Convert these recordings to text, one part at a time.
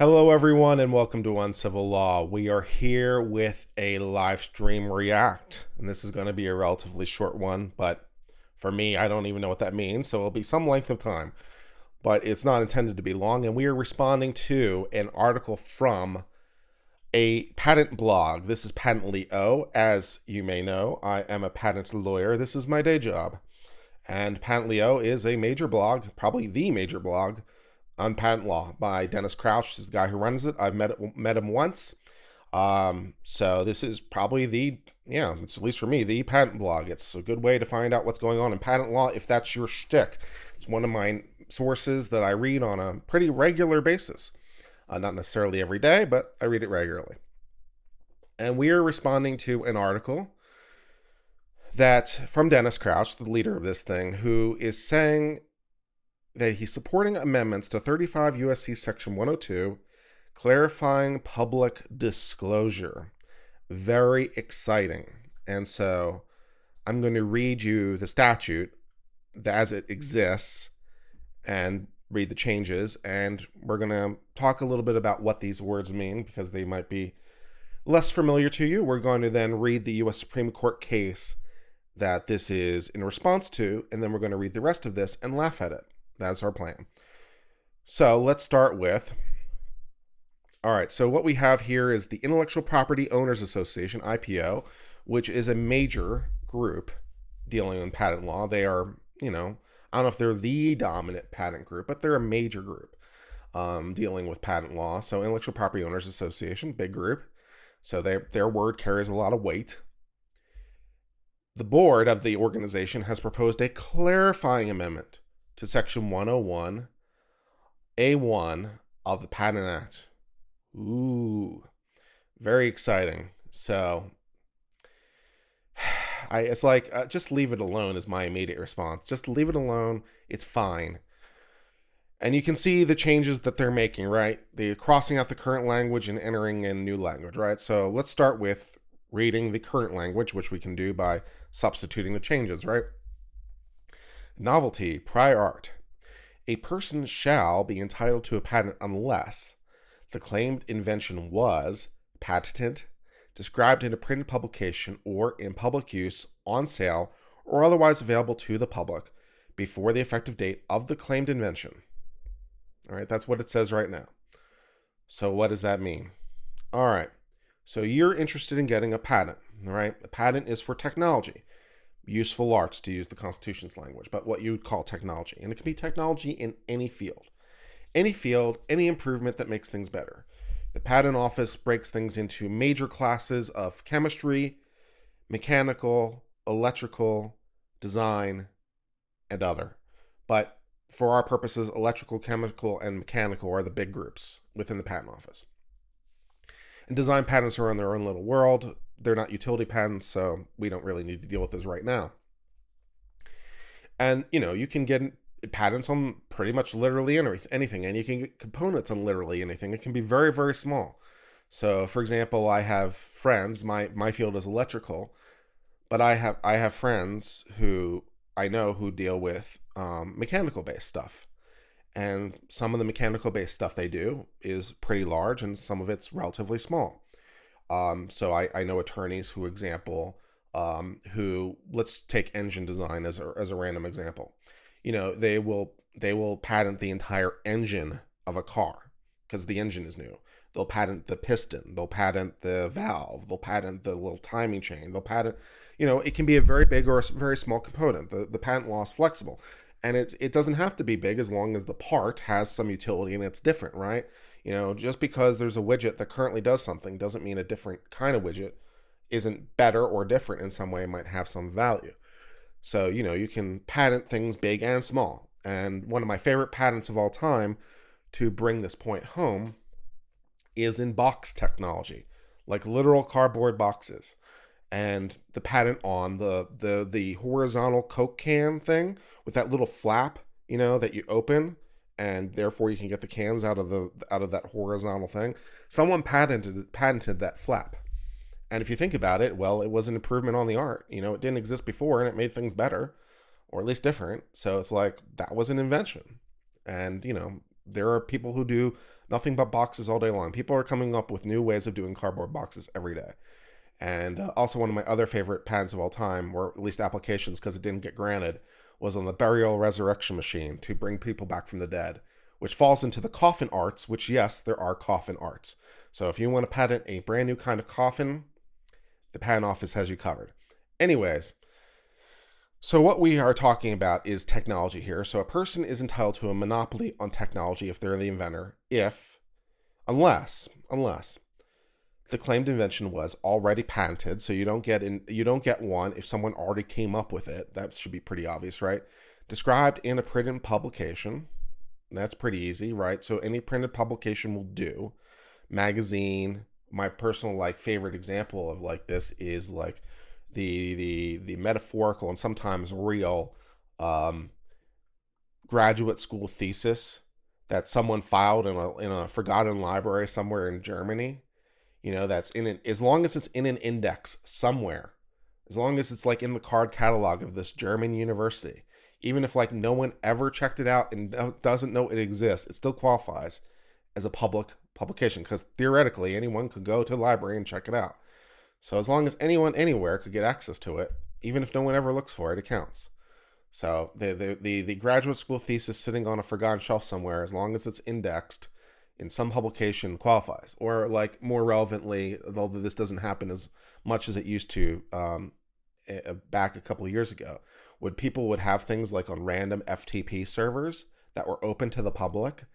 Hello, everyone, and welcome to Uncivil Law. We are here with a live stream react, and this is going to be a relatively short one, but for me, I don't even know what that means, so it'll be some length of time, but it's not intended to be long, and we are responding to an article from a patent blog. This is Patently.o. As you may know, I am a patent lawyer. This is my day job, and Patently.o is a major blog, probably the major blog, on patent law by Dennis Crouch. This is the guy who runs it. I've met him once. So this is probably it's at least for me, the patent blog. It's a good way to find out what's going on in patent law if that's your shtick. It's one of my sources that I read on a pretty regular basis. Not necessarily every day, but I read it regularly. And we are responding to an article that from Dennis Crouch, the leader of this thing, who is saying that he's supporting amendments to 35 U.S.C. Section 102, clarifying public disclosure. Very exciting. And so I'm going to read you the statute as it exists and read the changes. And we're going to talk a little bit about what these words mean because they might be less familiar to you. We're going to then read the U.S. Supreme Court case that this is in response to, and then we're going to read the rest of this and laugh at it. That's our plan. So let's start with, all right, so what we have here is the Intellectual Property Owners Association, IPO, which is a major group dealing in patent law. They are, I don't know if they're the dominant patent group, but they're a major group dealing with patent law. So Intellectual Property Owners Association, big group. So their word carries a lot of weight. The board of the organization has proposed a clarifying amendment to Section 101A1 of the Patent Act. Ooh, very exciting. So it's like, just leave it alone is my immediate response. Just leave it alone. It's fine. And you can see the changes that they're making, right? They're crossing out the current language and entering in new language, right? So let's start with reading the current language, which we can do by substituting the changes, right? Novelty, prior art. A person shall be entitled to a patent unless the claimed invention was patented, described in a printed publication, or in public use, on sale, or otherwise available to the public before the effective date of the claimed invention. All right, that's what it says right now. So what does that mean? All right, so you're interested in getting a patent, all right? A patent is for technology. Useful arts, to use the Constitution's language, but what you would call technology. And it can be technology in any field, any improvement that makes things better. The Patent Office breaks things into major classes of chemistry, mechanical, electrical, design, and other. But for our purposes, electrical, chemical, and mechanical are the big groups within the Patent Office. And design patents are in their own little world. They're not utility patents, so we don't really need to deal with those right now. And, you can get patents on pretty much literally anything, and you can get components on literally anything. It can be very, very small. So, for example, I have friends, my field is electrical, but I have friends who I know who deal with mechanical-based stuff. And some of the mechanical-based stuff they do is pretty large, and some of it's relatively small. So I know attorneys who, let's take engine design as a random example. They will patent the entire engine of a car because the engine is new. They'll patent the piston. They'll patent the valve. They'll patent the little timing chain. They'll patent, it can be a very big or a very small component. The patent law is flexible. And it doesn't have to be big as long as the part has some utility and it's different, right? Just because there's a widget that currently does something doesn't mean a different kind of widget isn't better or different in some way. It might have some value. So, you can patent things big and small. And one of my favorite patents of all time to bring this point home is in box technology, like literal cardboard boxes. And the patent on the horizontal Coke can thing with that little flap, that you open, and therefore you can get the cans out of that horizontal thing. Someone patented that flap. And if you think about it, well, it was an improvement on the art. It didn't exist before, and it made things better, or at least different. So it's like that was an invention. And There are people who do nothing but boxes all day long. People are coming up with new ways of doing cardboard boxes every day. And also, one of my other favorite patents of all time, or at least applications because it didn't get granted, was on the burial resurrection machine to bring people back from the dead, which falls into the coffin arts, which, yes, there are coffin arts. So if you want to patent a brand new kind of coffin, the patent office has you covered. Anyways, so what we are talking about is technology here. So a person is entitled to a monopoly on technology if they're the inventor, unless the claimed invention was already patented. So you don't get one if someone already came up with it. That should be pretty obvious, right? Described in a printed publication. That's pretty easy, right? So any printed publication will do. Magazine. My personal favorite example of this is the metaphorical and sometimes real graduate school thesis that someone filed in a forgotten library somewhere in Germany. That's as long as it's in an index somewhere, as long as it's in the card catalog of this German university, even if no one ever checked it out and doesn't know it exists, it still qualifies as a public publication because theoretically anyone could go to the library and check it out. So as long as anyone anywhere could get access to it, even if no one ever looks for it, it counts. So the graduate school thesis sitting on a forgotten shelf somewhere, as long as it's indexed in some publication, qualifies. Or more relevantly, although this doesn't happen as much as it used to back a couple of years ago, people would have things on random FTP servers that were open to the public,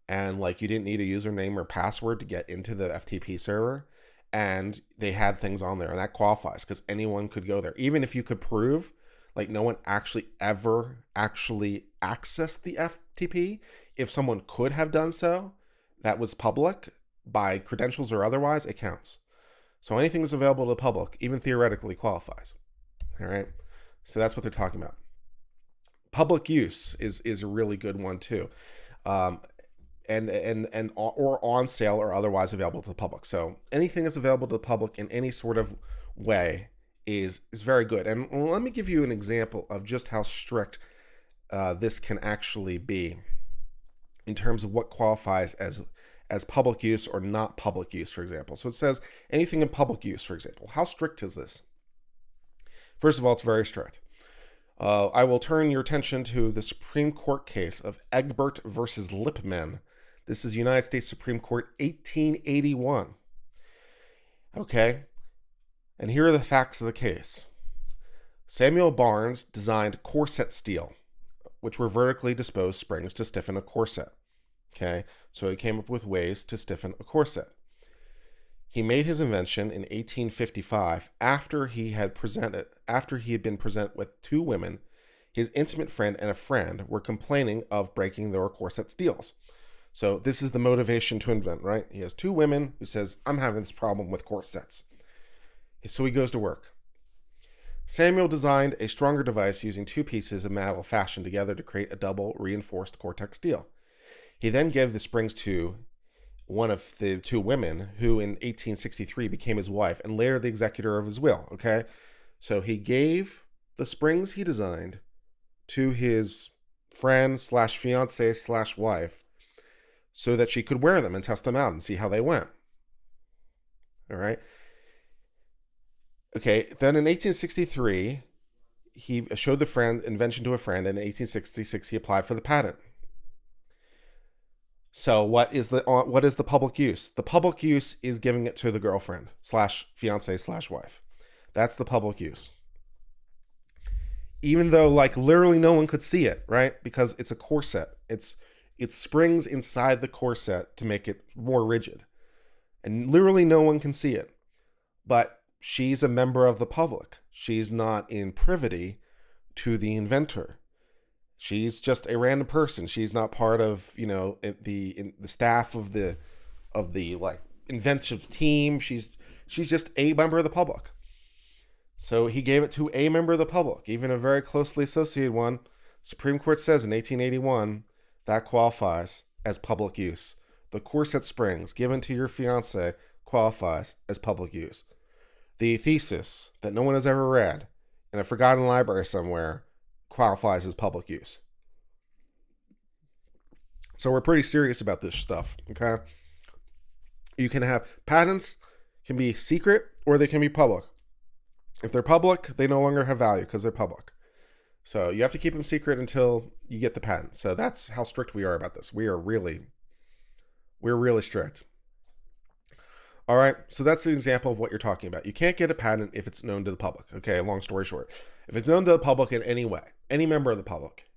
and you didn't need a username or password to get into the FTP server. And they had things on there, and that qualifies because anyone could go there. Even if you could prove no one actually ever accessed the FTP, if someone could have done so, that was public by credentials or otherwise, it counts. So anything that's available to the public, even theoretically, qualifies. All right. So that's what they're talking about. Public use is a really good one too. And or on sale or otherwise available to the public. So anything that's available to the public in any sort of way is very good. And let me give you an example of just how strict this can actually be in terms of what qualifies as public use or not public use, for example. So it says anything in public use, for example. How strict is this? First of all, it's very strict. I will turn your attention to the Supreme Court case of Egbert versus Lippmann. This is United States Supreme Court, 1881. Okay, and here are the facts of the case. Samuel Barnes designed corset steel, which were vertically disposed springs to stiffen a corset. Okay, so he came up with ways to stiffen a corset. He made his invention in 1855 after he had been presented with two women. His intimate friend and a friend were complaining of breaking their corset steels. So this is the motivation to invent, right? He has two women who says, I'm having this problem with corsets. So he goes to work. Samuel designed a stronger device using two pieces of metal fashioned together to create a double reinforced Cortex steel. He then gave the springs to one of the two women who in 1863 became his wife and later the executor of his will, okay? So he gave the springs he designed to his friend slash fiance slash wife so that she could wear them and test them out and see how they went. All right. Okay. Then in 1863, he showed the invention to a friend. And in 1866, he applied for the patent. So what is the public use? The public use is giving it to the girlfriend slash fiance slash wife. That's the public use. Even though literally no one could see it, right? Because it's a corset. It springs inside the corset to make it more rigid. And literally no one can see it. But she's a member of the public. She's not in privity to the inventor. She's just a random person. She's not part of, the staff of the inventive team. She's just a member of the public. So he gave it to a member of the public, even a very closely associated one. Supreme Court says in 1881, that qualifies as public use. The corset springs given to your fiance qualifies as public use. The thesis that no one has ever read in a forgotten library somewhere qualifies as public use. So we're pretty serious about this stuff, okay? You can have patents can be secret or they can be public. If they're public, they no longer have value because they're public. So you have to keep them secret until you get the patent. So that's how strict we are about this. We're really strict. All right, so that's an example of what you're talking about. You can't get a patent if it's known to the public. Okay, long story short. If it's known to the public in any way, any member of the public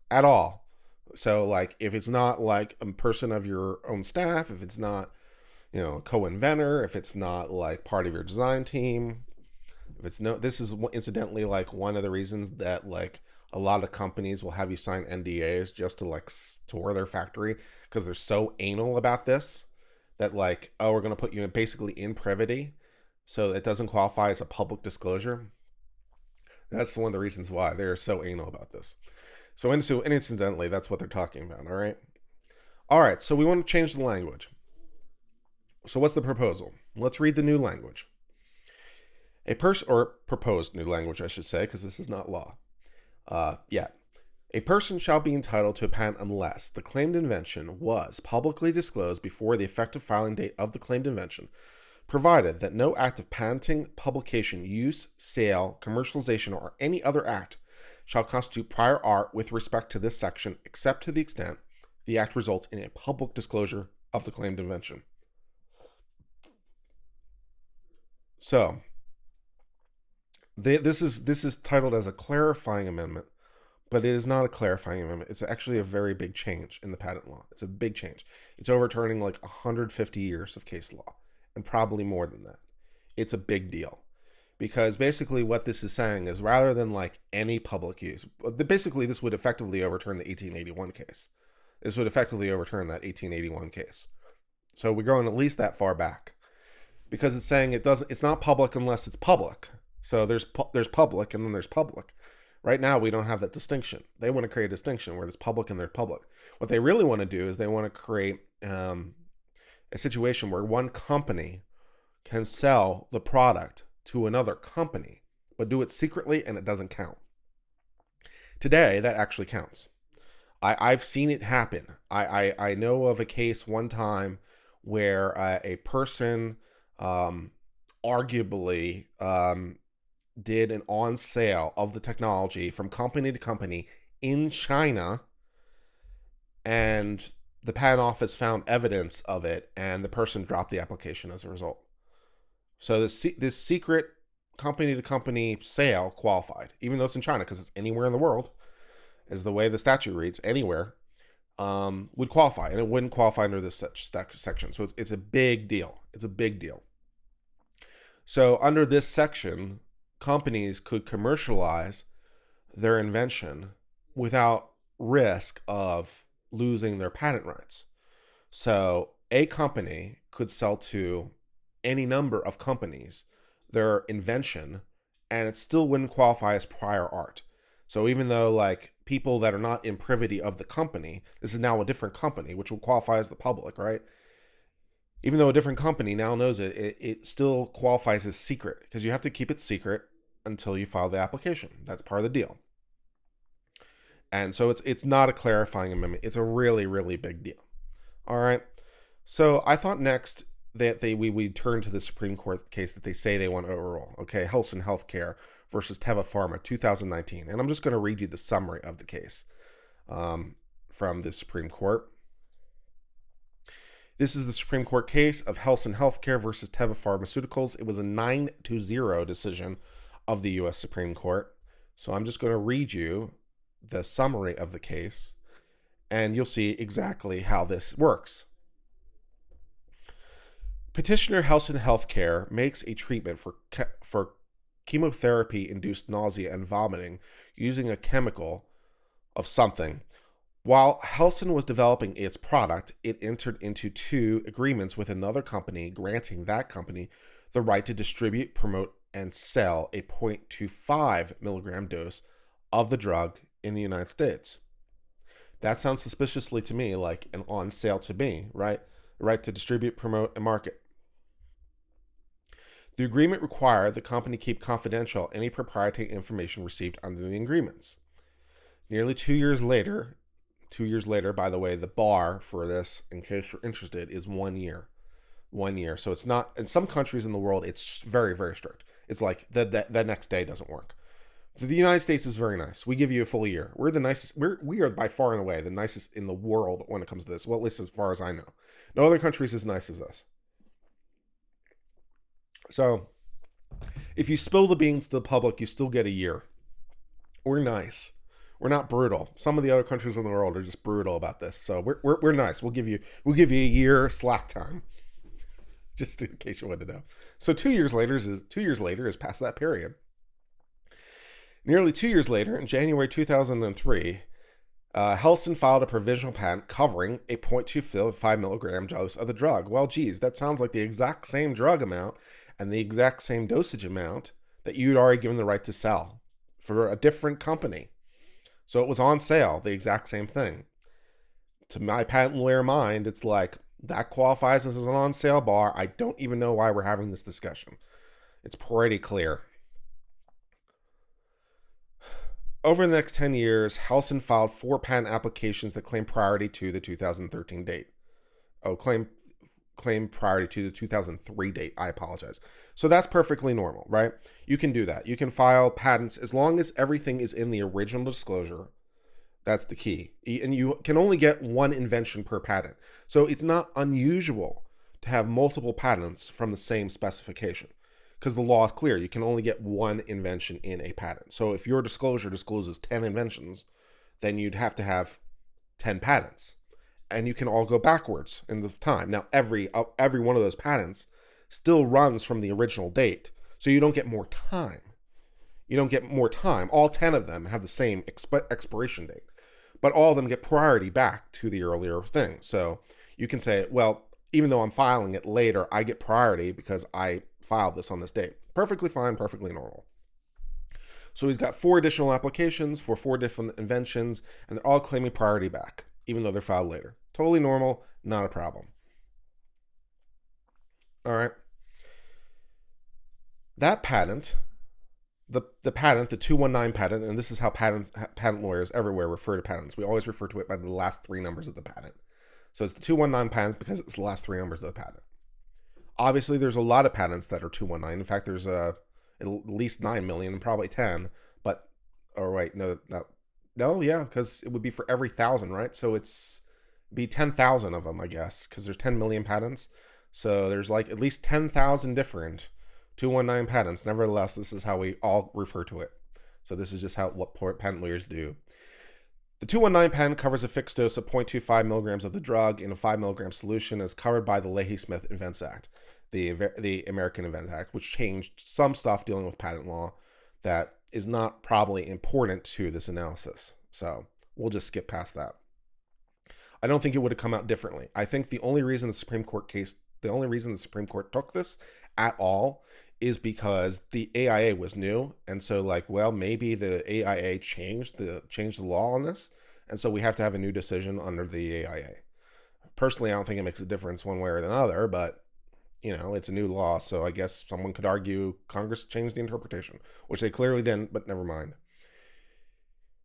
at all. So like if it's not like a person of your own staff, if it's not, a co-inventor, if it's not like part of your design team, if it's no, this is incidentally like one of the reasons that like a lot of companies will have you sign NDAs just to like store their factory because they're so anal about this that like, oh, we're going to put you in basically in privity so it doesn't qualify as a public disclosure. That's one of the reasons why they're so anal about this. So incidentally, that's what they're talking about. All right. So we want to change the language. So what's the proposal? Let's read the new language. Or proposed new language, I should say, because this is not law yet. A person shall be entitled to a patent unless the claimed invention was publicly disclosed before the effective filing date of the claimed invention, provided that no act of patenting, publication, use, sale, commercialization, or any other act shall constitute prior art with respect to this section, except to the extent the act results in a public disclosure of the claimed invention. So, this is titled as a clarifying amendment, but it is not a clarifying amendment. It's actually a very big change in the patent law. It's a big change. It's overturning like 150 years of case law, and probably more than that. It's a big deal. Because basically what this is saying is rather than like any public use, basically this would effectively overturn the 1881 case. This would effectively overturn that 1881 case. So we're going at least that far back. Because it's saying it's not public unless it's public. So there's public and then there's public. Right now, we don't have that distinction. They want to create a distinction where there's public and there's public. What they really want to do is they want to create a situation where one company can sell the product to another company, but do it secretly and it doesn't count. Today, that actually counts. I've seen it happen. I know of a case one time where a person arguably did an on sale of the technology from company to company in China, and the patent office found evidence of it, and the person dropped the application as a result. So this secret company to company sale qualified, even though it's in China, because it's anywhere in the world, is the way the statute reads, anywhere, would qualify, and it wouldn't qualify under this section. So it's a big deal. It's a big deal. So under this section, companies could commercialize their invention without risk of losing their patent rights. So a company could sell to any number of companies their invention, and it still wouldn't qualify as prior art. So even though like people that are not in privity of the company, this is now a different company, which will qualify as the public, right? Even though a different company now knows it, it still qualifies as secret because you have to keep it secret until you file the application. That's part of the deal. And so it's not a clarifying amendment. It's a really, really big deal. All right. So I thought next that we turn to the Supreme Court case that they say they want to overrule. Okay, Helsinn Healthcare versus Teva Pharma, 2019. And I'm just going to read you the summary of the case from the Supreme Court. This is the Supreme Court case of Helsinn Healthcare versus Teva Pharmaceuticals. It was a 9-0 decision of the U.S. Supreme Court. So I'm just going to read you the summary of the case, and you'll see exactly how this works. Petitioner Helsinn Healthcare makes a treatment for chemotherapy-induced nausea and vomiting using a chemical of something. While Helsinn was developing its product, it entered into 2 agreements with another company, granting that company the right to distribute, promote, and sell a 0.25 milligram dose of the drug in the United States. That sounds suspiciously to me like an on sale to me, right? The right to distribute, promote, and market. The agreement required the company keep confidential any proprietary information received under the agreements. Nearly 2 years later, 2 years later, by the way, the bar for this, in case you're interested, is 1 year. 1 year. So it's not, in some countries in the world, it's very, very strict. It's like the next day doesn't work. So the United States is very nice. We give you a full year. We're the nicest. We are by far and away the nicest in the world when it comes to this. Well, at least as far as I know. No other country is as nice as us. So if you spill the beans to the public, you still get a year. We're nice. We're not brutal. Some of the other countries in the world are just brutal about this. So we're nice. We'll give you a year slack time, just in case you wanted to know. So 2 years later is past that period. Nearly 2 years later, in January 2003, Helston filed a provisional patent covering a 0.25 milligram dose of the drug. Well, geez, that sounds like the exact same drug amount and the exact same dosage amount that you'd already given the right to sell for a different company. So it was on sale, the exact same thing. To my patent lawyer mind, it's like, that qualifies as an on sale bar. I don't even know why we're having this discussion. It's pretty clear. Over the next 10 years, Helston filed 4 patent applications that claim priority to the 2013 date. Oh, claim priority to the 2003 date. I apologize. So that's perfectly normal, right? You can do that. You can file patents as long as everything is in the original disclosure. That's the key. And you can only get one invention per patent. So it's not unusual to have multiple patents from the same specification, because the law is clear. You can only get one invention in a patent. So if your disclosure discloses 10 inventions, then you'd have to have 10 patents. And you can all go backwards in the time. Now, every one of those patents still runs from the original date. So you don't get more time. You don't get more time. All 10 of them have the same expiration date, but all of them get priority back to the earlier thing. So you can say, well, even though I'm filing it later, I get priority because I filed this on this date. Perfectly fine, perfectly normal. So he's got 4 additional applications for 4 different inventions, and they're all claiming priority back, even though they're filed later. Totally normal, not a problem. All right. That patent, the 219 patent, and this is how patent lawyers everywhere refer to patents. We always refer to it by the last 3 numbers of the patent. So it's the 219 patent because it's the last 3 numbers of the patent. Obviously, there's a lot of patents that are 219. In fact, there's at least 9 million and probably 10. But, or wait, no, yeah, because it would be for every 1,000, right? So it's be 10,000 of them, I guess, because there's 10 million patents. So there's like at least 10,000 different 219 patents. Nevertheless, this is how we all refer to it. So this is just what patent lawyers do. The 219 patent covers a fixed dose of 0.25 milligrams of the drug in a 5 milligram solution, as covered by the Leahy-Smith Invents Act, the American Invents Act, which changed some stuff dealing with patent law that is not probably important to this analysis. So we'll just skip past that. I don't think it would have come out differently. I think the only reason the Supreme Court took this at all is because the AIA was new. And so maybe the AIA changed the law on this. And so we have to have a new decision under the AIA. Personally, I don't think it makes a difference one way or another, but it's a new law. So I guess someone could argue Congress changed the interpretation, which they clearly didn't, but never mind.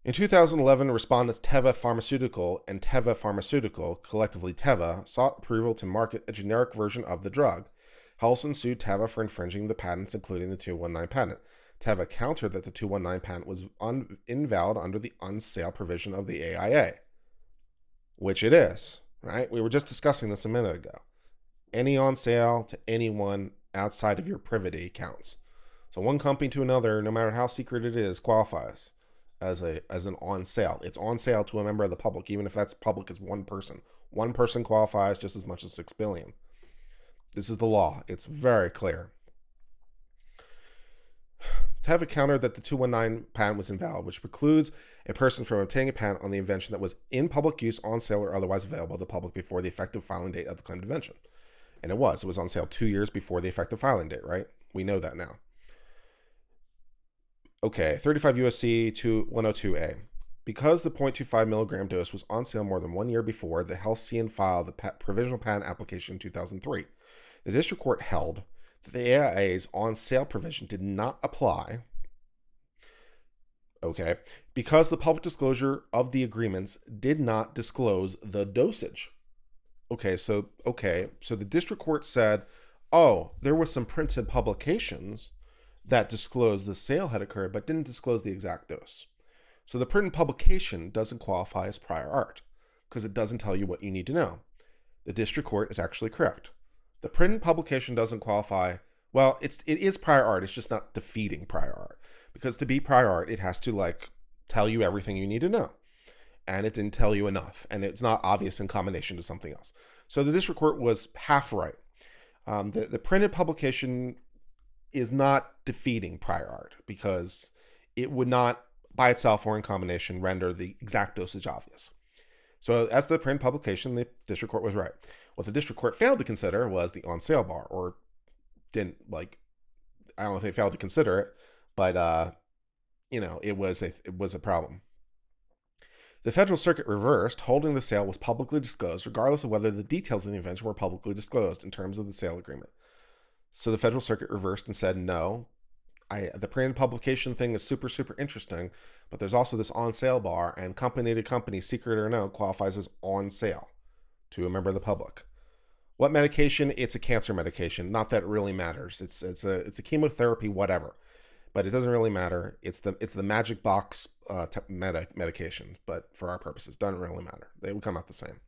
In 2011, respondents Teva Pharmaceutical and Teva Pharmaceutical, collectively Teva, sought approval to market a generic version of the drug. Helston sued Teva for infringing the patents, including the 219 patent. Teva countered that the 219 patent was invalid under the on-sale provision of the AIA, which it is, right? We were just discussing this a minute ago. Any on sale to anyone outside of your privity counts. So one company to another, no matter how secret it is, qualifies as an on sale. It's on sale to a member of the public, even if that's public as one person. One person qualifies just as much as 6 billion. This is the law. It's very clear. Teva countered that the 219 patent was invalid, which precludes a person from obtaining a patent on the invention that was in public use, on sale, or otherwise available to the public before the effective filing date of the claimed invention. And it was on sale 2 years before the effective filing date, right? We know that now. Okay, 35 U.S.C. 102A. Because the 0.25 milligram dose was on sale more than 1 year before, the Halcyon filed the provisional patent application in 2003. The district court held that the AIA's on-sale provision did not apply. Okay, because the public disclosure of the agreements did not disclose the dosage. So the district court said, oh, there was some printed publications that disclosed the sale had occurred, but didn't disclose the exact dose. So the printed publication doesn't qualify as prior art because it doesn't tell you what you need to know. The district court is actually correct. The printed publication doesn't qualify. Well, it is prior art. It's just not defeating prior art, because to be prior art, it has to like tell you everything you need to know, and it didn't tell you enough, and it's not obvious in combination to something else. So the district court was half right. The printed publication is not defeating prior art because it would not by itself or in combination render the exact dosage obvious. So as the print publication, the district court was right. What the district court failed to consider was the on sale bar, or didn't like, I don't know if they failed to consider it, but it was a problem. The Federal Circuit reversed, holding the sale was publicly disclosed, regardless of whether the details of the invention were publicly disclosed in terms of the sale agreement. So the Federal Circuit reversed and said, no, the printed publication thing is super, super interesting, but there's also this on sale bar, and company to company, secret or no, qualifies as on sale to a member of the public. What medication? It's a cancer medication. Not that it really matters. It's a chemotherapy, whatever. But it doesn't really matter. It's the magic box medication, but for our purposes, doesn't really matter. They would come out the same.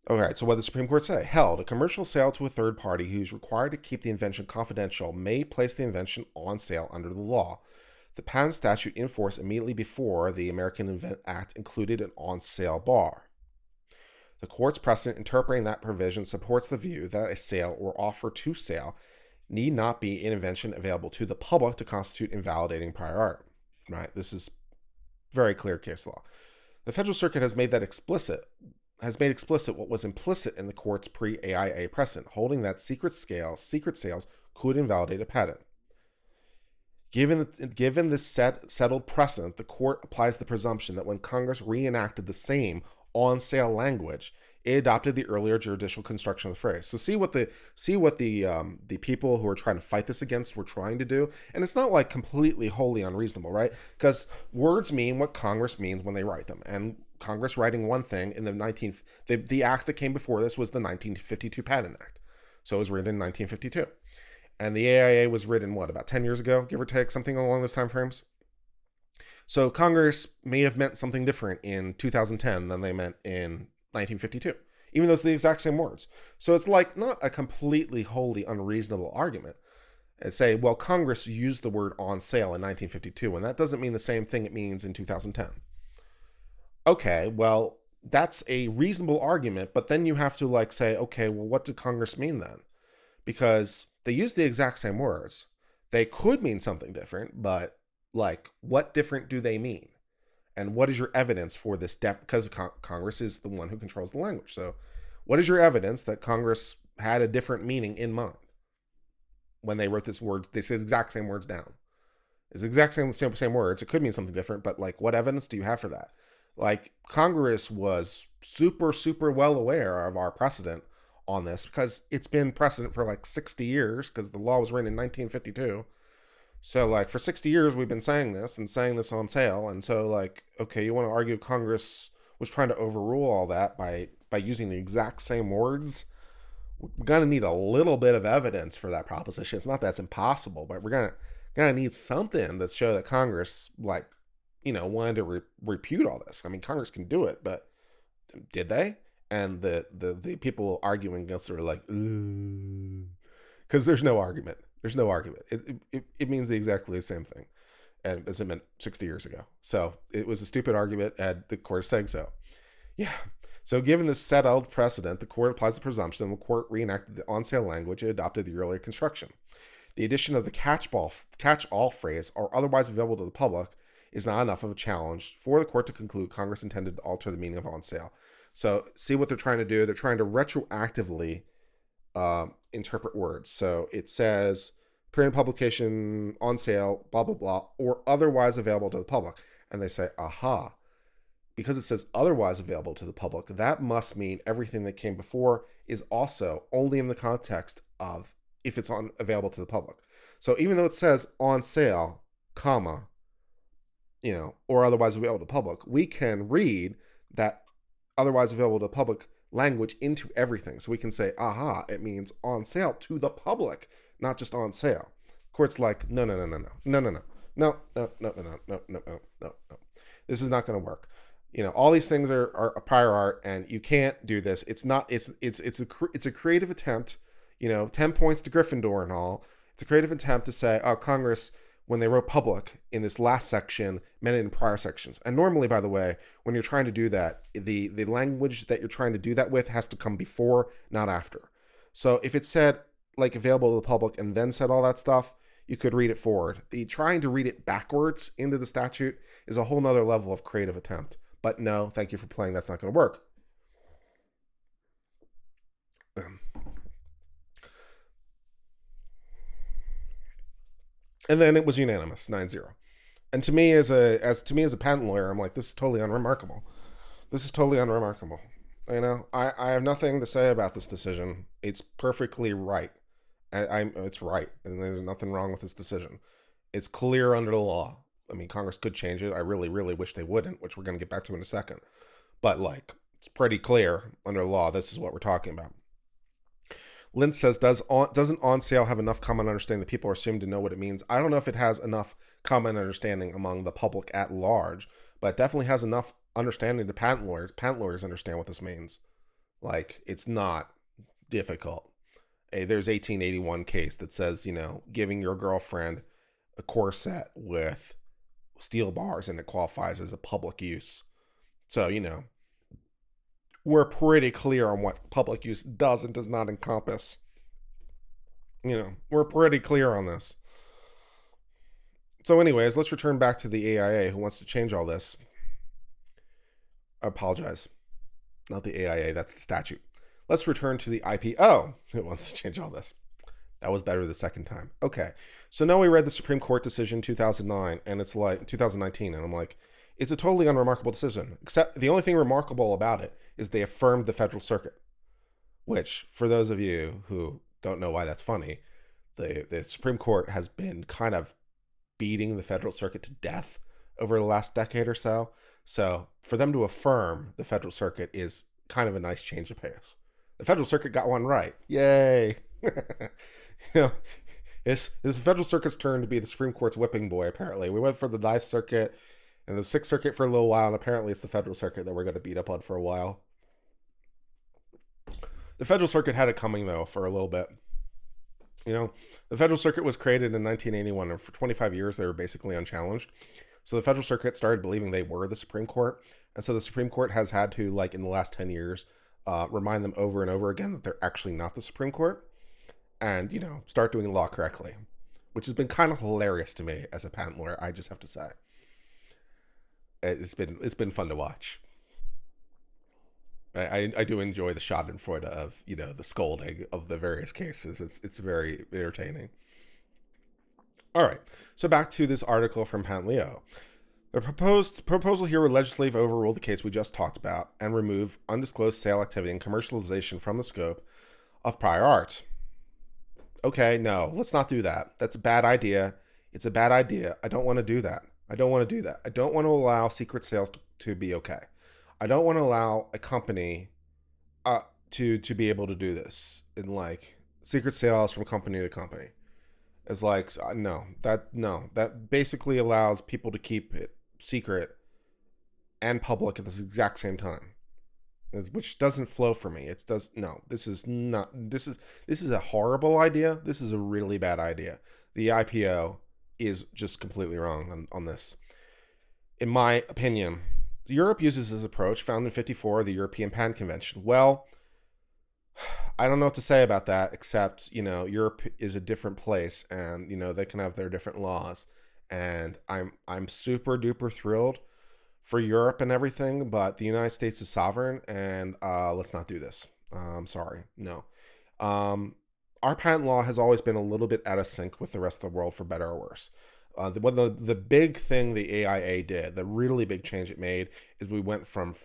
All right, so what did the Supreme Court say? Held, a commercial sale to a third party who's required to keep the invention confidential may place the invention on sale under the law. The patent statute in force immediately before the American Invent Act included an on-sale bar. The court's precedent interpreting that provision supports the view that a sale or offer to sale need not be an invention available to the public to constitute invalidating prior art. Right? This is very clear case law. The Federal Circuit has made explicit what was implicit in the court's pre-AIA precedent, holding that secret sales could invalidate a patent. Given this settled precedent, the court applies the presumption that when Congress reenacted the same on-sale language, it adopted the earlier judicial construction of the phrase. So see what the people who are trying to fight this against were trying to do, and it's not like completely wholly unreasonable, right? Because words mean what Congress means when they write them, and Congress writing one thing in the act that came before this was the 1952 Patent Act, so it was written in 1952, and the AIA was written about 10 years ago, give or take, something along those time frames. So Congress may have meant something different in 2010 than they meant in 1952, even though it's the exact same words. So it's like not a completely wholly unreasonable argument and say, well, Congress used the word on sale in 1952, and that doesn't mean the same thing it means in 2010. Okay, well, that's a reasonable argument, but then you have to say, okay, well, what did Congress mean then? Because they used the exact same words. They could mean something different, but what different do they mean? And what is your evidence for this? Because Congress is the one who controls the language. So what is your evidence that Congress had a different meaning in mind when they wrote this word? They say the exact same words down. It's the exact same words. It could mean something different, but what evidence do you have for that? Congress was super, super well aware of our precedent on this because it's been precedent for 60 years because the law was written in 1952. So for 60 years, we've been saying this on sale. And so okay, you want to argue Congress was trying to overrule all that by using the exact same words? We're going to need a little bit of evidence for that proposition. It's not that it's impossible, but we're going to need something that show that Congress wanted to repute all this. I mean, Congress can do it, but did they? And the people arguing against it are because there's no argument. There's no argument. It means exactly the same thing, and as it meant 60 years ago. So it was a stupid argument, and the court saying so. Yeah. So given this settled precedent, the court applies the presumption, and the court reenacted the on-sale language and adopted the earlier construction. The addition of the catch-all phrase, or otherwise available to the public, is not enough of a challenge for the court to conclude Congress intended to alter the meaning of on-sale. So see what they're trying to do. They're trying to retroactively interpret words. So it says printed publication on sale, blah, blah, blah, or otherwise available to the public. And they say, aha, because it says otherwise available to the public, that must mean everything that came before is also only in the context of if it's available to the public. So even though it says on sale, comma, or otherwise available to the public, we can read that otherwise available to the public language into everything. So we can say, aha, it means on sale to the public, not just on sale. Court's like, no, no, no, no, no, no, no, no, no, no, no, no, no, no, no, no, no, no. This is not going to work. All these things are prior art, and you can't do this. It's not. It's a creative attempt. 10 points to Gryffindor and all. It's a creative attempt to say, oh, Congress, when they wrote public in this last section, meant it in prior sections. And normally, by the way, when you're trying to do that, the language that you're trying to do that with has to come before, not after. So if it said like available to the public and then said all that stuff, you could read it forward. The trying to read it backwards into the statute is a whole nother level of creative attempt. But no, thank you for playing. That's not going to work. And then it was unanimous, 9-0. And to me, as a patent lawyer, I'm like, this is totally unremarkable. This is totally unremarkable. I have nothing to say about this decision. It's perfectly right. It's right, and there's nothing wrong with this decision. It's clear under the law. I mean, Congress could change it. I really, really wish they wouldn't, which we're going to get back to in a second. But it's pretty clear under the law. This is what we're talking about. Lynch says, doesn't on sale have enough common understanding that people are assumed to know what it means? I don't know if it has enough common understanding among the public at large, but it definitely has enough understanding to patent lawyers. Patent lawyers understand what this means. It's not difficult. There's 1881 case that says, giving your girlfriend a corset with steel bars and it qualifies as a public use. So, we're pretty clear on what public use does and does not encompass. We're pretty clear on this. So anyways, let's return back to the AIA who wants to change all this. I apologize. Not the AIA, that's the statute. Let's return to the IPO who wants to change all this. That was better the second time. Okay. So now we read the Supreme Court decision 2009 and it's like 2019 and I'm like, it's a totally unremarkable decision, except the only thing remarkable about it is they affirmed the Federal Circuit, which, for those of you who don't know why that's funny, the Supreme Court has been kind of beating the Federal Circuit to death over the last decade or so. So for them to affirm the Federal Circuit is kind of a nice change of pace. The Federal Circuit got one right. Yay. It's the Federal Circuit's turn to be the Supreme Court's whipping boy, apparently. We went for the Ninth Circuit and the Sixth Circuit for a little while, and apparently it's the Federal Circuit that we're going to beat up on for a while. The Federal Circuit had it coming, though, for a little bit. The Federal Circuit was created in 1981, and for 25 years they were basically unchallenged. So the Federal Circuit started believing they were the Supreme Court, and so the Supreme Court has had to, in the last 10 years, remind them over and over again that they're actually not the Supreme Court, and, start doing law correctly, which has been kind of hilarious to me as a patent lawyer, I just have to say. It's been fun to watch. I do enjoy the Schadenfreude of the scolding of the various cases. It's very entertaining. All right, so back to this article from Patent Leo. The proposal here would legislatively overrule the case we just talked about and remove undisclosed sale activity and commercialization from the scope of prior art. Okay, no, let's not do that. That's a bad idea. It's a bad idea. I don't want to do that. I don't want to do that. I don't want to allow secret sales to be okay. I don't want to allow a company to be able to do this in secret sales from company to company. It's that basically allows people to keep it secret and public at the exact same time, which doesn't flow for me. This is a horrible idea. This is a really bad idea. The IPO is just completely wrong on this. In my opinion, Europe uses this approach found in 54 of the European Patent Convention. Well, I don't know what to say about that, except, Europe is a different place and, they can have their different laws. And I'm super duper thrilled for Europe and everything, but the United States is sovereign and let's not do this. I'm sorry. No. Our patent law has always been a little bit out of sync with the rest of the world, for better or worse. The big thing the AIA did, the really big change it made, is we went from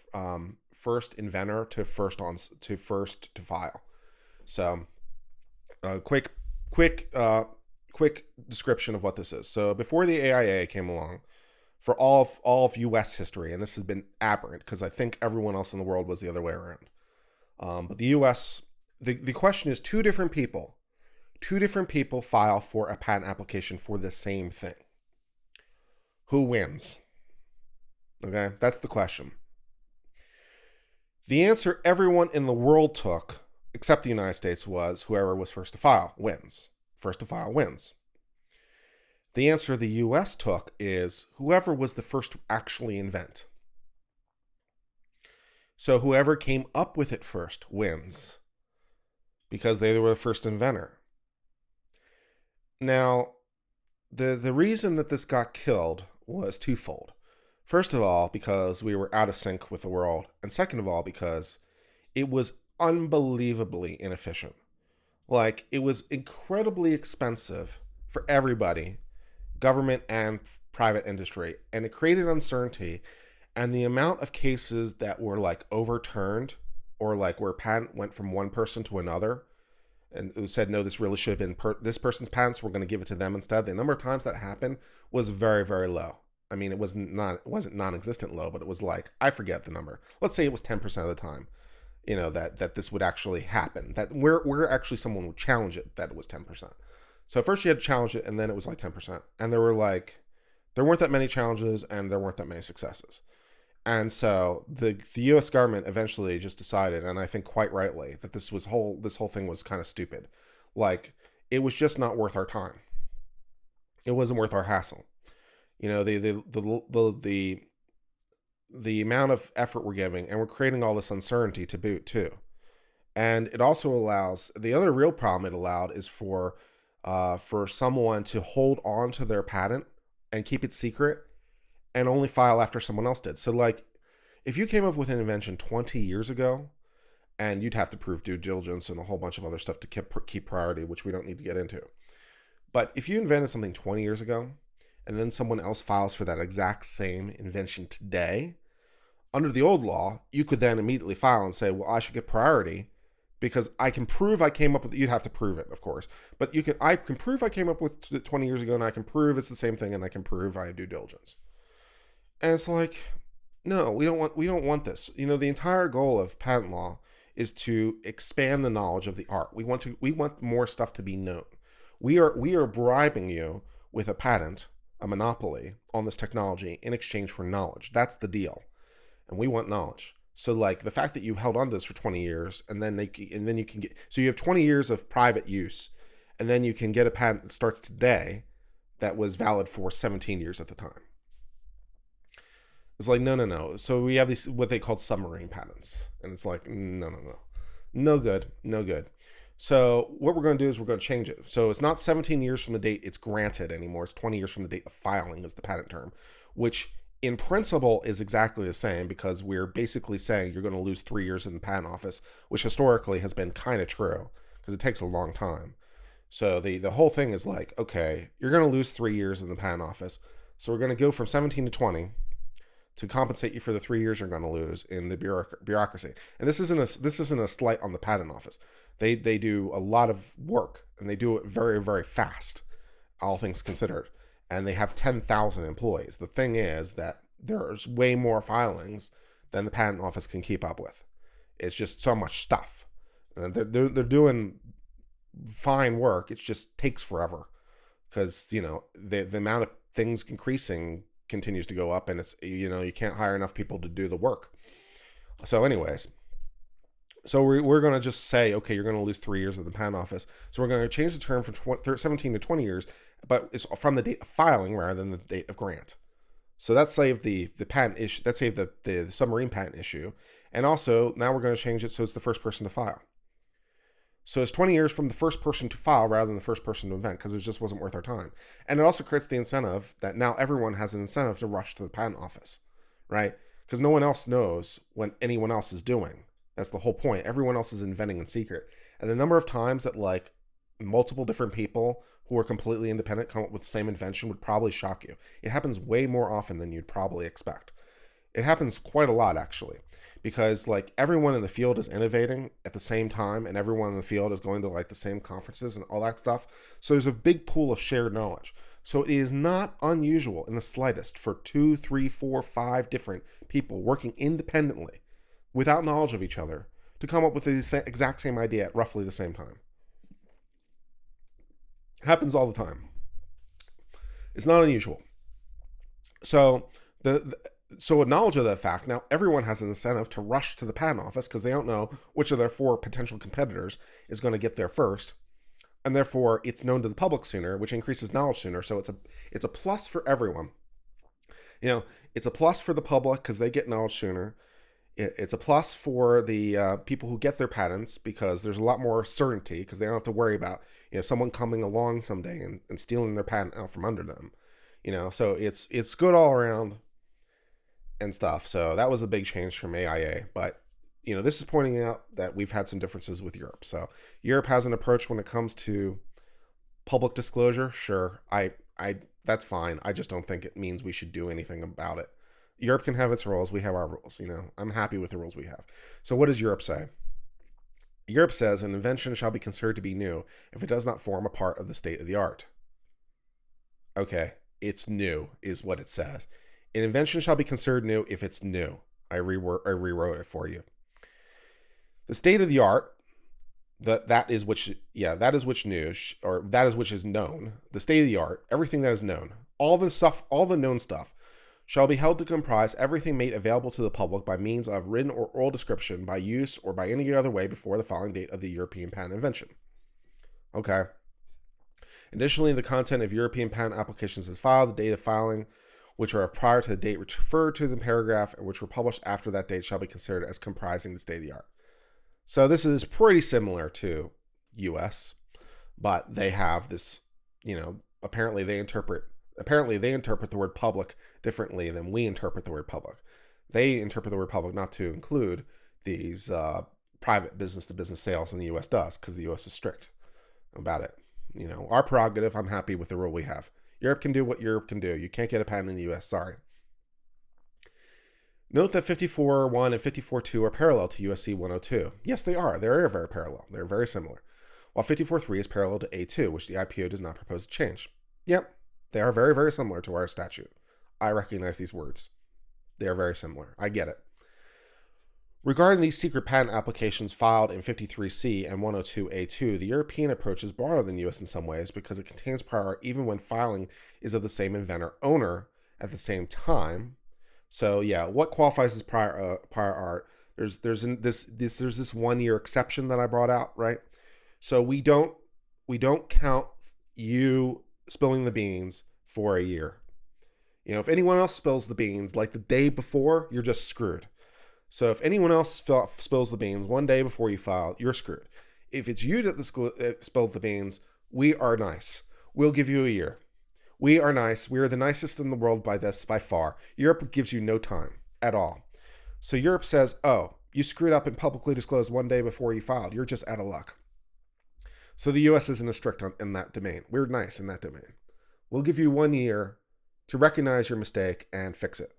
first inventor to first to file. So, quick description of what this is. So before the AIA came along, for all of U.S. history, and this has been aberrant because I think everyone else in the world was the other way around. But the U.S. The question is two different people file for a patent application for the same thing. Who wins? Okay, that's the question. The answer everyone in the world took, except the United States, was whoever was first to file wins. First to file wins. The answer the US took is whoever was the first to actually invent. So whoever came up with it first wins because they were the first inventor. Now, the reason that this got killed was twofold. First of all, because we were out of sync with the world. And second of all, because it was unbelievably inefficient. Like, it was incredibly expensive for everybody, government and private industry. And it created uncertainty. And the amount of cases that were like overturned or like where patent went from one person to another and who said, no, this really should have been this person's patent, so we're going to give it to them instead. The number of times that happened was very, very low. I mean, it wasn't non-existent low, but it was like, I forget the number. Let's say it was 10% of the time, that this would actually happen. That where actually someone would challenge it, that it was 10%. So first you had to challenge it, and then it was like 10%. And there weren't that many challenges, and there weren't that many successes. And so the U.S. government eventually just decided, and I think quite rightly, that this whole thing was kind of stupid. Like, it was just not worth our time. It wasn't worth our hassle. The amount of effort we're giving, and we're creating all this uncertainty to boot too. And it also allows, the other real problem it allowed is for someone to hold on to their patent and keep it secret and only file after someone else did. So like, if you came up with an invention 20 years ago, and you'd have to prove due diligence and a whole bunch of other stuff to keep priority, which we don't need to get into. But if you invented something 20 years ago, and then someone else files for that exact same invention today, under the old law, you could then immediately file and say, well, I should get priority because I can prove I came up with it. You'd have to prove it, of course. But I can prove I came up with it 20 years ago, and I can prove it's the same thing, and I can prove I have due diligence. And it's like, no, we don't want this. The entire goal of patent law is to expand the knowledge of the art. We want more stuff to be known. We are bribing you with a patent, a monopoly on this technology in exchange for knowledge. That's the deal. And we want knowledge. So like the fact that you held on to this for 20 years and then you can get, so you have 20 years of private use, and then you can get a patent that starts today that was valid for 17 years at the time. It's like, no. So we have these, what they called submarine patents. And it's like, no good. So what we're going to do is we're going to change it. So it's not 17 years from the date it's granted anymore. It's 20 years from the date of filing is the patent term, which in principle is exactly the same, because we're basically saying you're going to lose 3 years in the patent office, which historically has been kind of true because it takes a long time. So the whole thing is like, okay, you're going to lose 3 years in the patent office. So we're going to go from 17 to 20 to compensate you for the 3 years you're going to lose in the bureaucracy. And this isn't a slight on the patent office. They do a lot of work, and they do it very, very fast, all things considered. And they have 10,000 employees. The thing is that there's way more filings than the patent office can keep up with. It's just so much stuff. And they're doing fine work. It just takes forever because, the amount of things increasing continues to go up, and it's, you can't hire enough people to do the work. So anyways, so we're going to just say, okay, you're going to lose 3 years of the patent office. So we're going to change the term from 17 to 20 years, but it's from the date of filing rather than the date of grant. So that saved the patent issue. That saved the submarine patent issue. And also now we're going to change it so it's the first person to file. So it's 20 years from the first person to file rather than the first person to invent, because it just wasn't worth our time. And it also creates the incentive that now everyone has an incentive to rush to the patent office, right? Because no one else knows what anyone else is doing. That's the whole point. Everyone else is inventing in secret. And the number of times that like multiple different people who are completely independent come up with the same invention would probably shock you. It happens way more often than you'd probably expect. It happens quite a lot, actually, because like everyone in the field is innovating at the same time, and everyone in the field is going to like the same conferences and all that stuff. So there's a big pool of shared knowledge. So it is not unusual in the slightest for 2, 3, 4, 5 different people working independently without knowledge of each other to come up with the exact same idea at roughly the same time. It happens all the time. It's not unusual. So so a knowledge of that fact, now everyone has an incentive to rush to the patent office because they don't know which of their 4 potential competitors is going to get there first, and therefore it's known to the public sooner, which increases knowledge sooner. So it's a plus for everyone. It's a plus for the public because they get knowledge sooner. It's a plus for the people who get their patents because there's a lot more certainty because they don't have to worry about someone coming along someday and stealing their patent out from under them. So it's good all around and stuff. So that was a big change from AIA. But this is pointing out that we've had some differences with Europe. So Europe has an approach when it comes to public disclosure. Sure, I that's fine. I just don't think it means we should do anything about it. Europe can have its rules. We have our rules. I'm happy with the rules we have. So what does Europe say? Europe says an invention shall be considered to be new if it does not form a part of the state of the art. Okay, it's new is what it says. An invention shall be considered new if it's new. I rewrote it for you. The state of the art, that is which news, or that is which is known. The state of the art, everything that is known, all the known stuff, shall be held to comprise everything made available to the public by means of written or oral description, by use, or by any other way before the filing date of the European patent invention. Okay. Additionally, the content of European patent applications is filed, the date of filing, which are prior to the date referred to in the paragraph, and which were published after that date, shall be considered as comprising the state of the art. So this is pretty similar to US, but they have this, apparently they interpret the word public differently than we interpret the word public. They interpret the word public not to include these private business-to-business sales than the U.S. does, because the U.S. is strict about it. Our prerogative, I'm happy with the rule we have. Europe can do what Europe can do. You can't get a patent in the U.S., sorry. Note that 54.1 and 54.2 are parallel to USC 102. Yes, they are. They're very parallel. They're very similar. While 54.3 is parallel to A2, which the IPO does not propose to change. Yep. They are very, very similar to our statute. I recognize these words. They are very similar. I get it. Regarding these secret patent applications filed in 53C and 102A2, the European approach is broader than US in some ways because it contains prior art even when filing is of the same inventor owner at the same time. So yeah, what qualifies as prior art? There's this 1 year exception that I brought out, right? So we don't count you spilling the beans for a year. If anyone else spills the beans like the day before, you're just screwed. So if anyone else spills the beans 1 day before you file, you're screwed. If it's you that spilled the beans, we are nice. We'll give you a year. We are nice. We are the nicest in the world by far. Europe gives you no time at all. So Europe says, oh, you screwed up and publicly disclosed 1 day before you filed. You're just out of luck. So the U.S. isn't as strict in that domain. We're nice in that domain. We'll give you 1 year to recognize your mistake and fix it.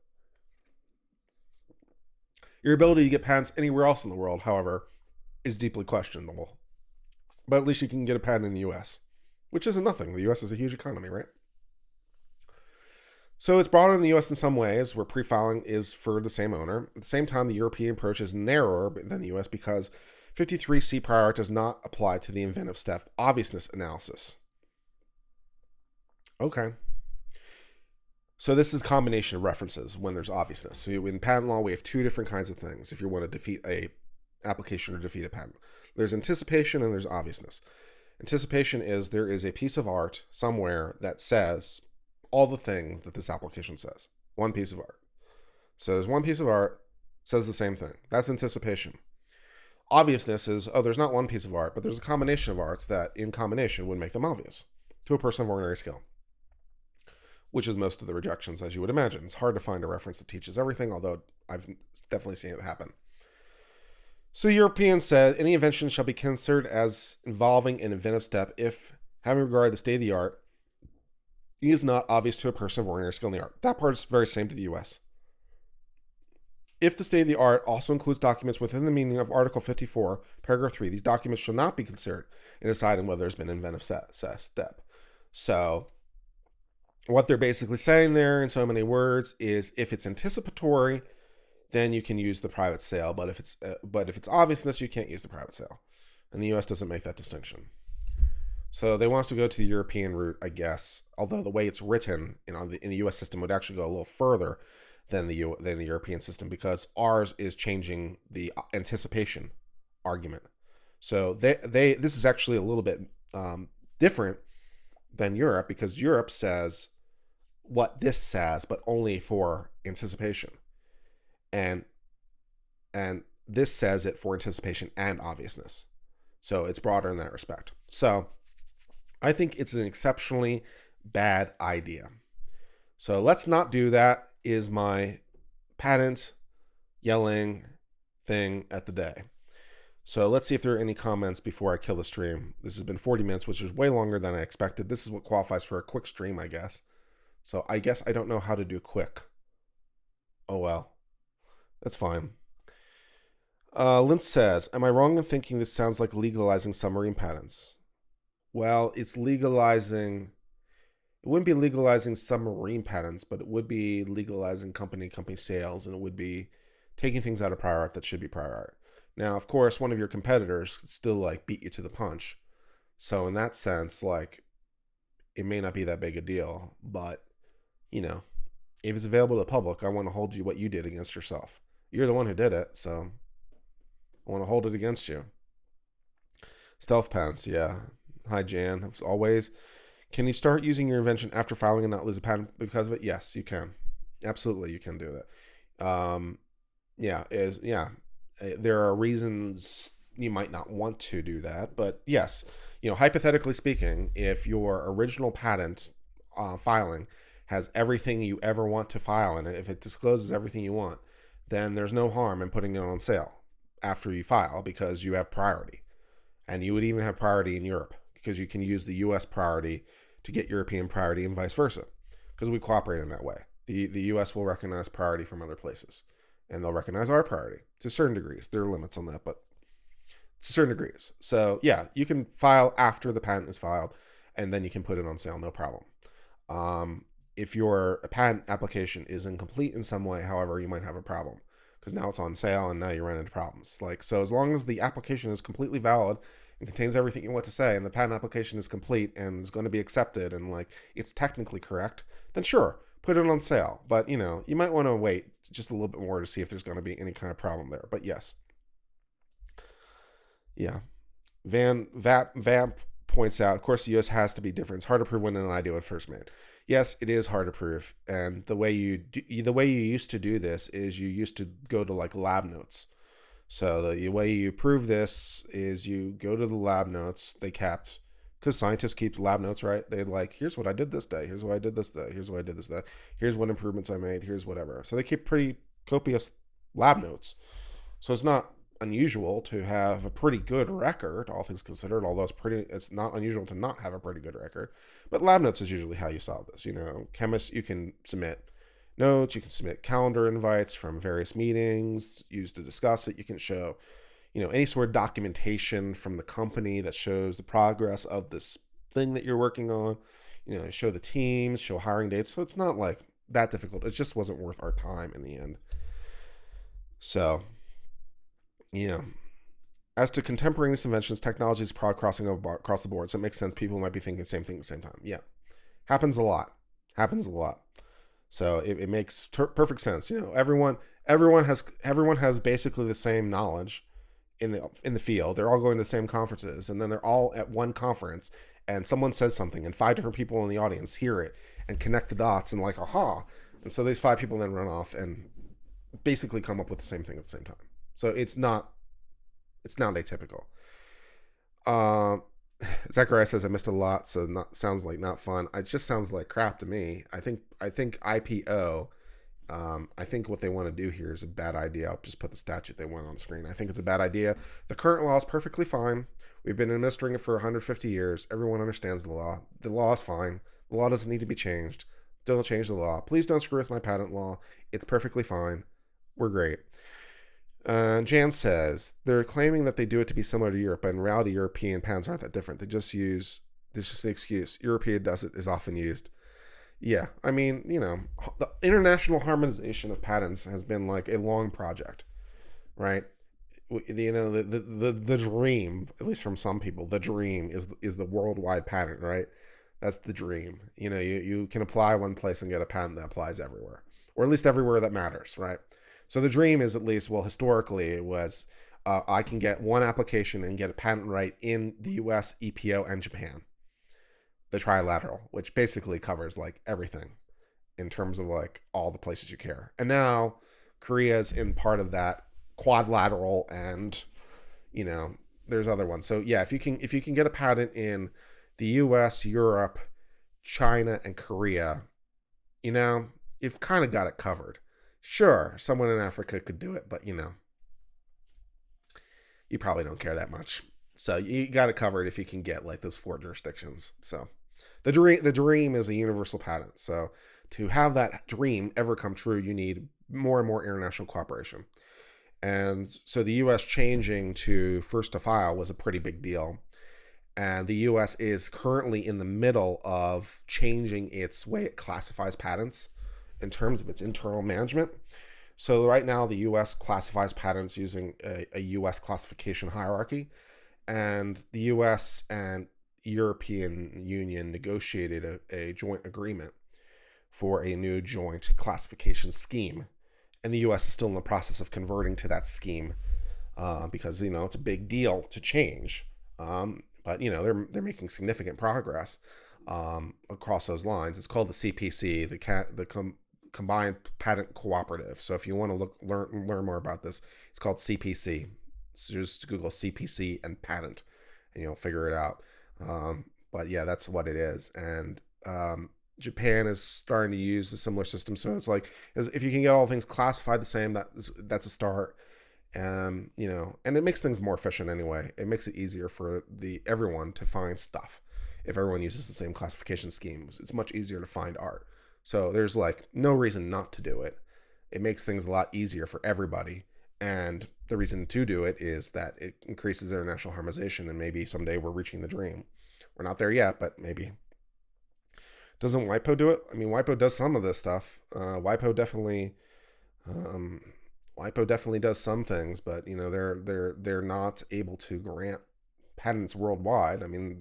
Your ability to get patents anywhere else in the world, however, is deeply questionable. But at least you can get a patent in the U.S., which isn't nothing. The U.S. is a huge economy, right? So it's broader in the U.S. in some ways, where pre-filing is for the same owner. At the same time, the European approach is narrower than the U.S. because 53C prior art does not apply to the inventive step obviousness analysis. Okay. So this is a combination of references when there's obviousness. So in patent law, we have 2 different kinds of things if you want to defeat a application or defeat a patent. There's anticipation and there's obviousness. Anticipation is there is a piece of art somewhere that says all the things that this application says. One piece of art. So there's one piece of art says the same thing. That's anticipation. Obviousness is, there's not one piece of art, but there's a combination of arts that in combination would make them obvious to a person of ordinary skill, which is most of the rejections, as you would imagine. It's hard to find a reference that teaches everything, although I've definitely seen it happen. So the Europeans said, any invention shall be considered as involving an inventive step if, having regard to the state of the art, it is not obvious to a person of ordinary skill in the art. That part is very same to the U.S. If the state of the art also includes documents within the meaning of Article 54, Paragraph 3, these documents shall not be considered in deciding whether there's been an inventive step. So, what they're basically saying there in so many words is if it's anticipatory, then you can use the private sale. But if it's obviousness, you can't use the private sale. And the U.S. doesn't make that distinction. So they want us to go to the European route, I guess. Although the way it's written in the U.S. system would actually go a little further than the European system, because ours is changing the anticipation argument. So this is actually a little bit different than Europe, because Europe says what this says, but only for anticipation, and this says it for anticipation and obviousness. So it's broader in that respect. So I think it's an exceptionally bad idea. So let's not do that, is my patent yelling thing at the day. So let's see if there are any comments before I kill the stream. This has been 40 minutes, which is way longer than I expected. This is what qualifies for a quick stream, I guess. So I guess I don't know how to do quick. Oh well. That's fine. Lynn says, am I wrong in thinking this sounds like legalizing submarine patents? Well, it's legalizing... It wouldn't be legalizing submarine patents, but it would be legalizing company sales, and it would be taking things out of prior art that should be prior art. Now, of course, one of your competitors could still like beat you to the punch. So in that sense, like, it may not be that big a deal, but you know, if it's available to the public, I want to hold you what you did against yourself. You're the one who did it, so I want to hold it against you. Stealth pants, yeah. Hi, Jan. As always. Can you start using your invention after filing and not lose a patent because of it? Yes, you can. Absolutely, you can do that. There are reasons you might not want to do that, but yes, hypothetically speaking, if your original patent filing has everything you ever want to file in it, if it discloses everything you want, then there's no harm in putting it on sale after you file, because you have priority. And you would even have priority in Europe, because you can use the US priority to get European priority and vice versa, because we cooperate in that way. The US will recognize priority from other places, and they'll recognize our priority to certain degrees. There are limits on that, but to certain degrees. So yeah, you can file after the patent is filed, and then you can put it on sale, no problem. If your patent application is incomplete in some way, however, you might have a problem, because now it's on sale and now you run into problems. So as long as the application is completely valid and contains everything you want to say, and the patent application is complete and is going to be accepted, and it's technically correct, then sure, put it on sale. But you might want to wait just a little bit more to see if there's going to be any kind of problem there. But yes. Yeah. Vamp points out, of course, the US has to be different. It's hard to prove when an idea was first made. Yes, it is hard to prove. And the way you used to do this is you used to go to lab notes. So the way you prove this is you go to the lab notes they kept, because scientists keep lab notes, right? They here's what I did this day. Here's what I did this day. Here's what I did this day. Here's what improvements I made. Here's whatever. So they keep pretty copious lab notes. So it's not unusual to have a pretty good record, all things considered, although it's not unusual to not have a pretty good record. But lab notes is usually how you solve this. Chemists, you can submit notes, you can submit calendar invites from various meetings used to discuss it. You can show, any sort of documentation from the company that shows the progress of this thing that you're working on. Show the teams, show hiring dates. So it's not that difficult. It just wasn't worth our time in the end. So, as to contemporaneous inventions, technology is crossing over across the board. So it makes sense. People might be thinking the same thing at the same time. Yeah. Happens a lot. So it makes perfect sense. Everyone has basically the same knowledge in the field. They're all going to the same conferences, and then they're all at one conference, and someone says something, and 5 different people in the audience hear it and connect the dots and aha. And so these 5 people then run off and basically come up with the same thing at the same time. So it's not atypical. Zachariah says I missed a lot, so sounds like not fun. It just sounds like crap to me. I think IPO. I think what they want to do here is a bad idea. I'll just put the statute they want on the screen. I think it's a bad idea. The current law is perfectly fine. We've been administering it for 150 years. Everyone understands the law. The law is fine. The law doesn't need to be changed. Don't change the law. Please don't screw with my patent law. It's perfectly fine. We're great. Jan says they're claiming that they do it to be similar to Europe, but in reality, European patents aren't that different. They just use this is just an excuse. European does it is often used. Yeah, I mean, the international harmonization of patents has been like a long project, right? The dream, at least from some people, the dream is the worldwide patent, right? That's the dream. You can apply one place and get a patent that applies everywhere, or at least everywhere that matters, right? So the dream is, at least, well, historically it was, I can get one application and get a patent right in the U.S., EPO, and Japan, the trilateral, which basically covers like everything in terms of like all the places you care. And now Korea's in part of that quadrilateral, and you know there's other ones. So yeah, if you can get a patent in the US, Europe, China, and Korea, you know you've kind of got it covered. Sure, someone in Africa could do it, but you probably don't care that much. So you got it covered if you can get like those four jurisdictions. So the dream is a universal patent. So to have that dream ever come true, you need more and more international cooperation. And so the US changing to first to file was a pretty big deal. And the US is currently in the middle of changing its way it classifies patents in terms of its internal management. So right now, the US classifies patents using a US classification hierarchy. And the US and European Union negotiated a joint agreement for a new joint classification scheme. And the US is still in the process of converting to that scheme, because it's a big deal to change. But they're making significant progress across those lines. It's called the CPC, the Combined Patent Cooperative. So if you want to learn more about this, it's called CPC. So just Google CPC and patent, and you'll figure it out. But yeah, that's what it is. And Japan is starting to use a similar system. So it's like, if you can get all things classified the same, that's a start. And it makes things more efficient anyway. It makes it easier for everyone to find stuff. If everyone uses the same classification schemes, it's much easier to find art. So there's like no reason not to do it. It makes things a lot easier for everybody. And the reason to do it is that it increases international harmonization, and maybe someday we're reaching the dream. We're not there yet, but maybe. Doesn't WIPO do it? I mean, WIPO does some of this stuff. WIPO definitely does some things, but they're not able to grant patents worldwide. I mean,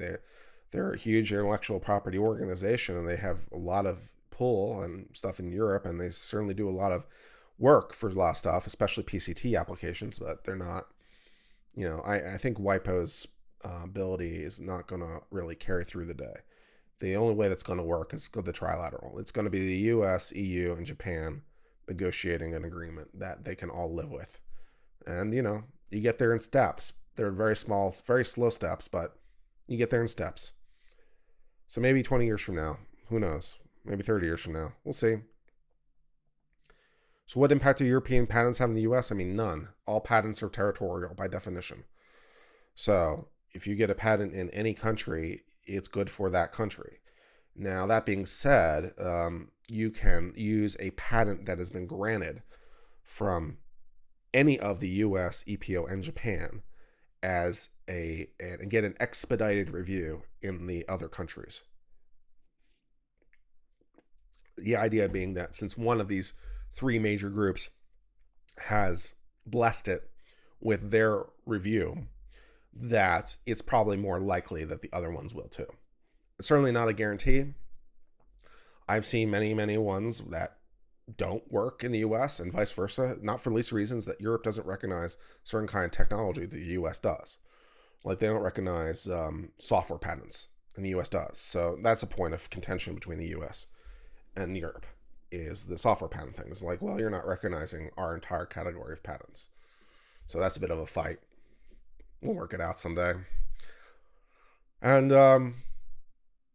they're a huge intellectual property organization, and they have a lot of pull and stuff in Europe, and they certainly do a lot of work for a lot of stuff, especially PCT applications, but they're not, I think WIPO's ability is not going to really carry through the day. The only way that's going to work is the trilateral. It's going to be the US, EU, and Japan negotiating an agreement that they can all live with. And, you get there in steps. They're very small, very slow steps, but you get there in steps. So maybe 20 years from now, who knows? Maybe 30 years from now. We'll see. So what impact do European patents have in the US? I mean, none. All patents are territorial by definition. So if you get a patent in any country, it's good for that country. Now, that being said, you can use a patent that has been granted from any of the US, EPO, and Japan and get an expedited review in the other countries. The idea being that since one of these three major groups has blessed it with their review, that it's probably more likely that the other ones will too. It's certainly not a guarantee. I've seen many, many ones that don't work in the US and vice versa, not for least reasons that Europe doesn't recognize certain kind of technology that the US does. Like they don't recognize software patents, and the US does. So that's a point of contention between the US and Europe, is the software patent thing. It's like, well, you're not recognizing our entire category of patents. So that's a bit of a fight. We'll work it out someday. And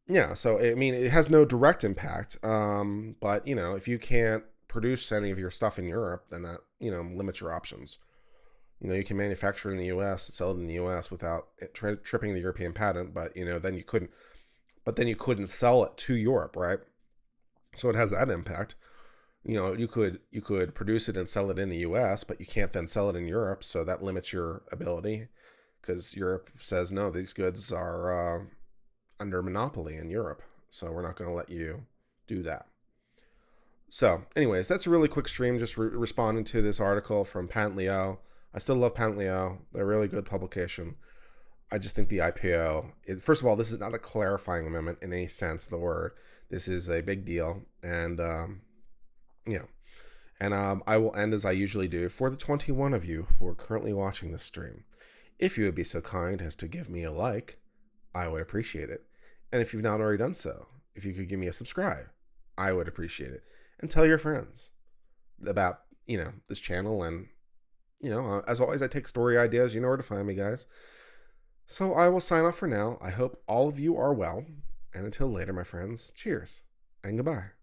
yeah, so I mean, it has no direct impact. But if you can't produce any of your stuff in Europe, then that limits your options. You can manufacture in the U.S. and sell it in the U.S. without tripping the European patent, but then you couldn't. But then you couldn't sell it to Europe, right? So it has that impact. you could produce it and sell it in the US, but you can't then sell it in Europe, so that limits your ability because Europe says no, these goods are under monopoly in Europe, so we're not going to let you do that. So, anyways, that's a really quick stream, just responding to this article from Pantleo. I still love Pantleo; they're a really good publication. I just think the IPO, first of all, this is not a clarifying amendment in any sense of the word. This is a big deal, and you know, and I will end as I usually do for the 21 of you who are currently watching this stream. If you would be so kind as to give me a like, I would appreciate it. And if you've not already done so, if you could give me a subscribe, I would appreciate it. And tell your friends about, this channel. And, as always, I take story ideas. You know where to find me, guys. So I will sign off for now. I hope all of you are well. And until later, my friends, cheers and goodbye.